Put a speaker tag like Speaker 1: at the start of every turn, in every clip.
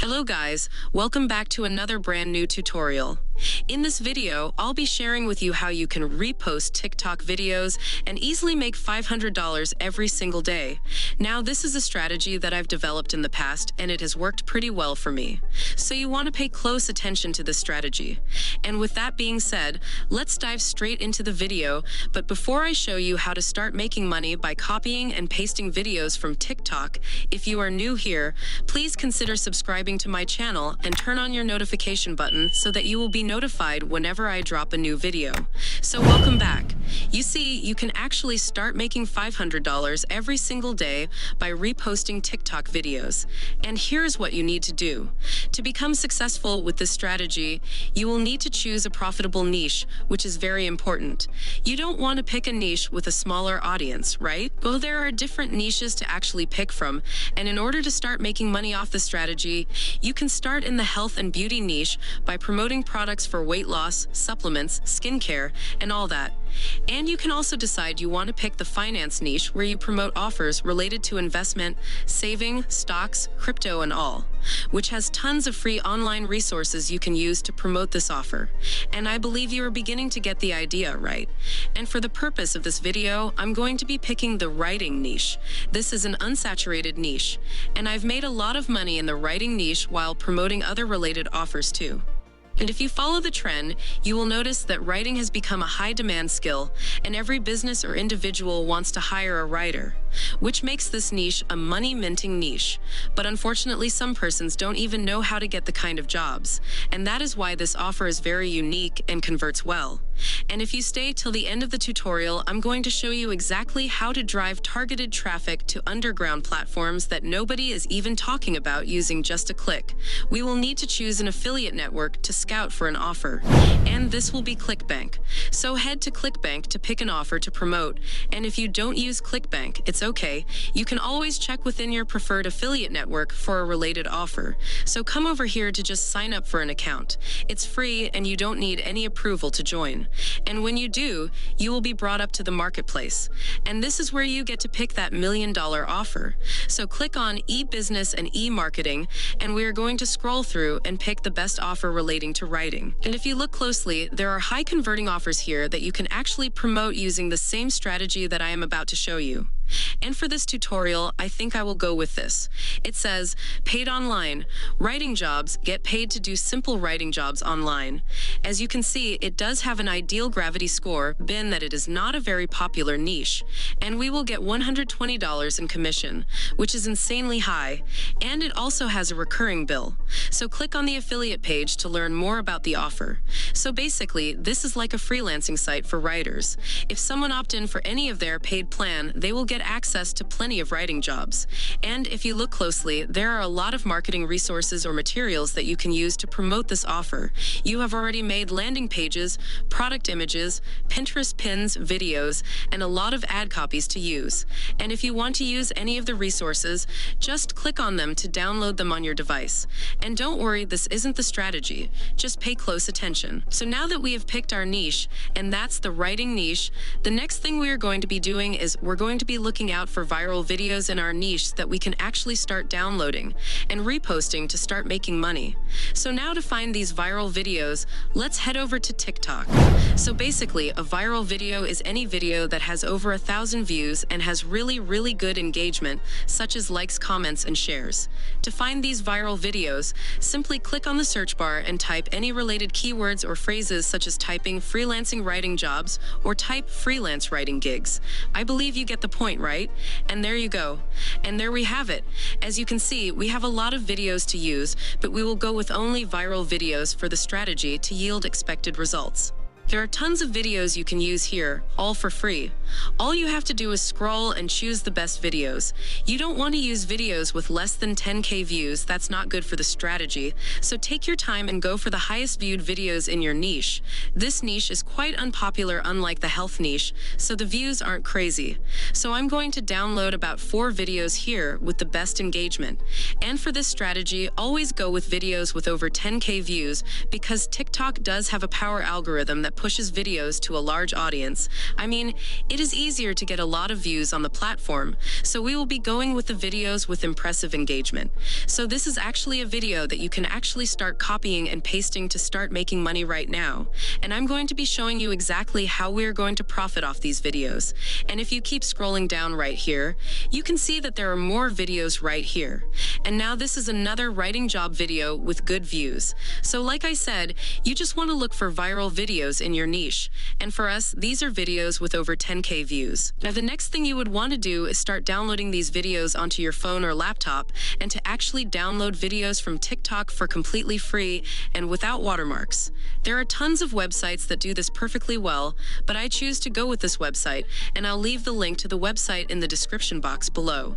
Speaker 1: Hello guys, welcome back to another brand new tutorial. In this video, I'll be sharing with you how you can repost TikTok videos and easily make $500 every single day. Now, this is a strategy that I've developed in the past and it has worked pretty well for me. So you want to pay close attention to this strategy. And with that being said, let's dive straight into the video. But before I show you how to start making money by copying and pasting videos from TikTok, if you are new here, please consider subscribing to my channel and turn on your notification button so that you will be notified whenever I drop a new video. So welcome back. You see, you can actually start making $500 every single day by reposting TikTok videos. And here's what you need to do. To become successful with this strategy, you will need to choose a profitable niche, which is very important. You don't want to pick a niche with a smaller audience, right? Well, there are different niches to actually pick from, and in order to start making money off the strategy, you can start in the health and beauty niche by promoting products for weight loss, supplements, skincare, and all that. And you can also decide you want to pick the finance niche where you promote offers related to investment, saving, stocks, crypto, and all, which has tons of free online resources you can use to promote this offer. And I believe you are beginning to get the idea, right? And for the purpose of this video, I'm going to be picking the writing niche. This is an unsaturated niche, and I've made a lot of money in the writing niche while promoting other related offers too. And if you follow the trend, you will notice that writing has become a high-demand skill, and every business or individual wants to hire a writer, which makes this niche a money-minting niche. But unfortunately, some persons don't even know how to get the kind of jobs, and that is why this offer is very unique and converts well. And if you stay till the end of the tutorial, I'm going to show you exactly how to drive targeted traffic to underground platforms that nobody is even talking about using just a click. We will need to choose an affiliate network to scout for an offer, and this will be ClickBank. So head to ClickBank to pick an offer to promote, and if you don't use ClickBank, it's okay. You can always check within your preferred affiliate network for a related offer. So come over here to just sign up for an account. It's free and you don't need any approval to join. And when you do, you will be brought up to the marketplace. And this is where you get to pick that $1 million offer. So click on e-business and e-marketing, and we are going to scroll through and pick the best offer relating to writing. And if you look closely, there are high converting offers here that you can actually promote using the same strategy that I am about to show you. And for this tutorial, I think I will go with this. It says, paid online. Writing jobs get paid to do simple writing jobs online. As you can see, it does have an ideal gravity score, being that it is not a very popular niche. And we will get $120 in commission, which is insanely high. And it also has a recurring bill. So click on the affiliate page to learn more about the offer. So basically, this is like a freelancing site for writers. If someone opt in for any of their paid plan, they will get access to plenty of writing jobs. And if you look closely, there are a lot of marketing resources or materials that you can use to promote this offer. You have already made landing pages, product images, Pinterest pins, videos, and a lot of ad copies to use. And if you want to use any of the resources, just click on them to download them on your device. And don't worry, this isn't the strategy. Just pay close attention. So now that we have picked our niche, and that's the writing niche, the next thing we are going to be doing is we're going to be looking out for viral videos in our niche that we can actually start downloading and reposting to start making money. So now to find these viral videos, let's head over to TikTok. So basically, a viral video is any video that has over 1,000 views and has really good engagement, such as likes, comments, and shares. To find these viral videos, simply click on the search bar and type any related keywords or phrases such as typing freelancing writing jobs or type freelance writing gigs. I believe you get the point, right? And there you go. And there we have it. As you can see, we have a lot of videos to use, but we will go with only viral videos for the strategy to yield expected results. There are tons of videos you can use here, all for free. All you have to do is scroll and choose the best videos. You don't want to use videos with less than 10K views, that's not good for the strategy. So take your time and go for the highest viewed videos in your niche. This niche is quite unpopular, unlike the health niche, so the views aren't crazy. So I'm going to download about 4 videos here with the best engagement. And for this strategy, always go with videos with over 10K views because TikTok does have a power algorithm that pushes videos to a large audience. I mean, it is easier to get a lot of views on the platform, so we will be going with the videos with impressive engagement. So this is actually a video that you can actually start copying and pasting to start making money right now. And I'm going to be showing you exactly how we're going to profit off these videos. And if you keep scrolling down right here, you can see that there are more videos right here. And now this is another writing job video with good views. So like I said, you just want to look for viral videos in your niche. And for us, these are videos with over 10K views. Now the next thing you would want to do is start downloading these videos onto your phone or laptop, and to actually download videos from TikTok for completely free and without watermarks. There are tons of websites that do this perfectly well, but I choose to go with this website, and I'll leave the link to the website in the description box below.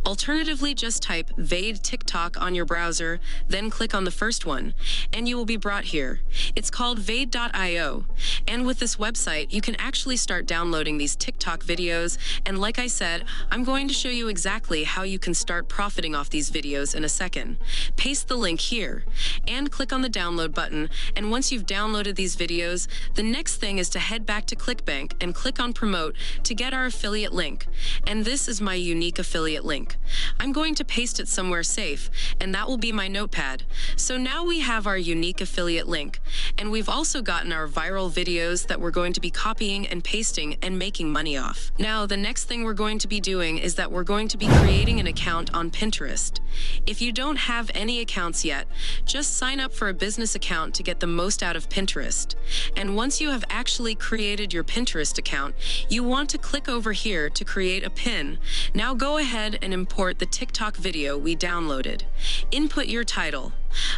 Speaker 1: Alternatively, just type Vade TikTok on your browser, then click on the first one, and you will be brought here. It's called Vade.io, and with this website, you can actually start downloading these TikTok videos, and like I said, I'm going to show you exactly how you can start profiting off these videos in a second. Paste the link here, and click on the download button, and once you've downloaded these videos, the next thing is to head back to ClickBank and click on Promote to get our affiliate link. And this is my unique affiliate link. I'm going to paste it somewhere safe, and that will be my notepad. So now we have our unique affiliate link, and we've also gotten our viral videos that we're going to be copying and pasting and making money off. Now, the next thing we're going to be doing is that we're going to be creating an account on Pinterest. If you don't have any accounts yet, just sign up for a business account to get the most out of Pinterest. And once you have actually created your Pinterest account, you want to click over here to create a pin. Now go ahead and import the TikTok video we downloaded. Input your title.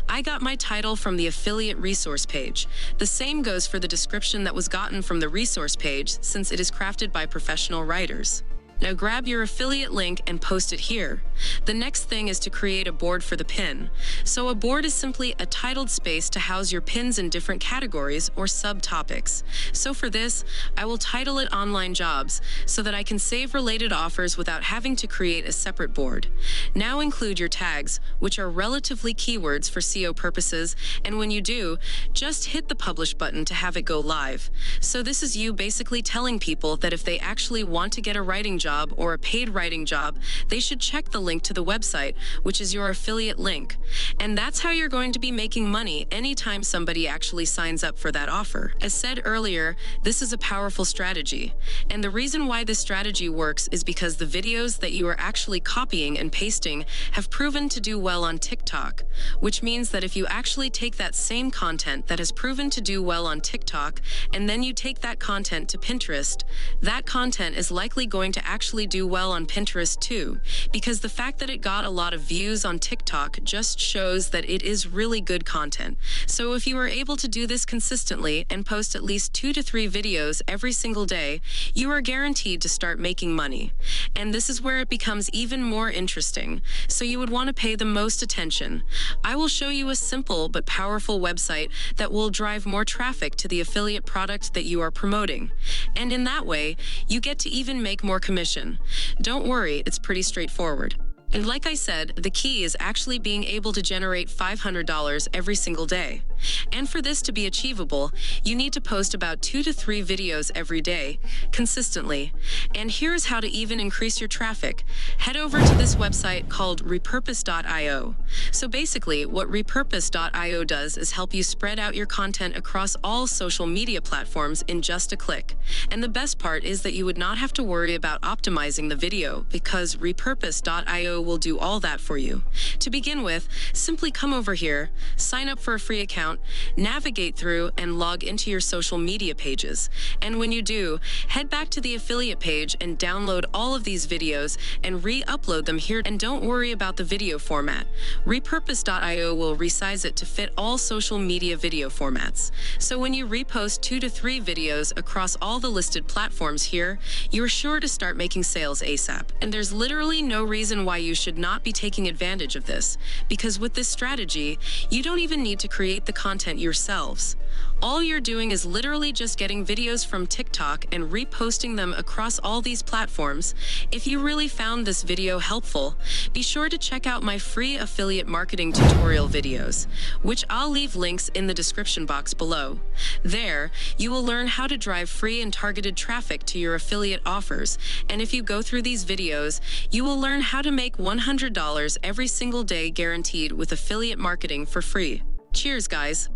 Speaker 1: I got my title from the affiliate resource page. The same goes for the description that was gotten from the resource page, since it is crafted by professional writers. Now grab your affiliate link and post it here. The next thing is to create a board for the pin. So a board is simply a titled space to house your pins in different categories or subtopics. So for this, I will title it Online Jobs so that I can save related offers without having to create a separate board. Now include your tags, which are relatively keywords for SEO purposes, and when you do, just hit the publish button to have it go live. So this is you basically telling people that if they actually want to get a writing job or a paid writing job, they should check the link to the website, which is your affiliate link. And that's how you're going to be making money anytime somebody actually signs up for that offer. As said earlier, this is a powerful strategy. And the reason why this strategy works is because the videos that you are actually copying and pasting have proven to do well on TikTok, which means that if you actually take that same content that has proven to do well on TikTok, and then you take that content to Pinterest, that content is likely going to actually do well on Pinterest too, because the fact that it got a lot of views on TikTok just shows that it is really good content. So if you are able to do this consistently and post at least 2 to 3 videos every single day, you are guaranteed to start making money. And this is where it becomes even more interesting, so you would want to pay the most attention. I will show you a simple but powerful website that will drive more traffic to the affiliate product that you are promoting. And in that way, you get to even make more commission. Don't worry, it's pretty straightforward. And like I said, the key is actually being able to generate $500 every single day. And for this to be achievable, you need to post about 2 to 3 videos every day, consistently. And here's how to even increase your traffic. Head over to this website called Repurpose.io. So basically, what Repurpose.io does is help you spread out your content across all social media platforms in just a click. And the best part is that you would not have to worry about optimizing the video, because Repurpose.io will do all that for you. To begin with, simply come over here, sign up for a free account, navigate through, and log into your social media pages. And when you do, head back to the affiliate page and download all of these videos and re-upload them here. And don't worry about the video format. Repurpose.io will resize it to fit all social media video formats. So when you repost 2 to 3 videos across all the listed platforms here, you're sure to start making sales ASAP. And there's literally no reason why you should not be taking advantage of this, because with this strategy, you don't even need to create the content yourselves. All you're doing is literally just getting videos from TikTok and reposting them across all these platforms. If you really found this video helpful, be sure to check out my free affiliate marketing tutorial videos, which I'll leave links in the description box below. There, you will learn how to drive free and targeted traffic to your affiliate offers, and if you go through these videos, you will learn how to make $100 every single day guaranteed with affiliate marketing for free. Cheers, guys!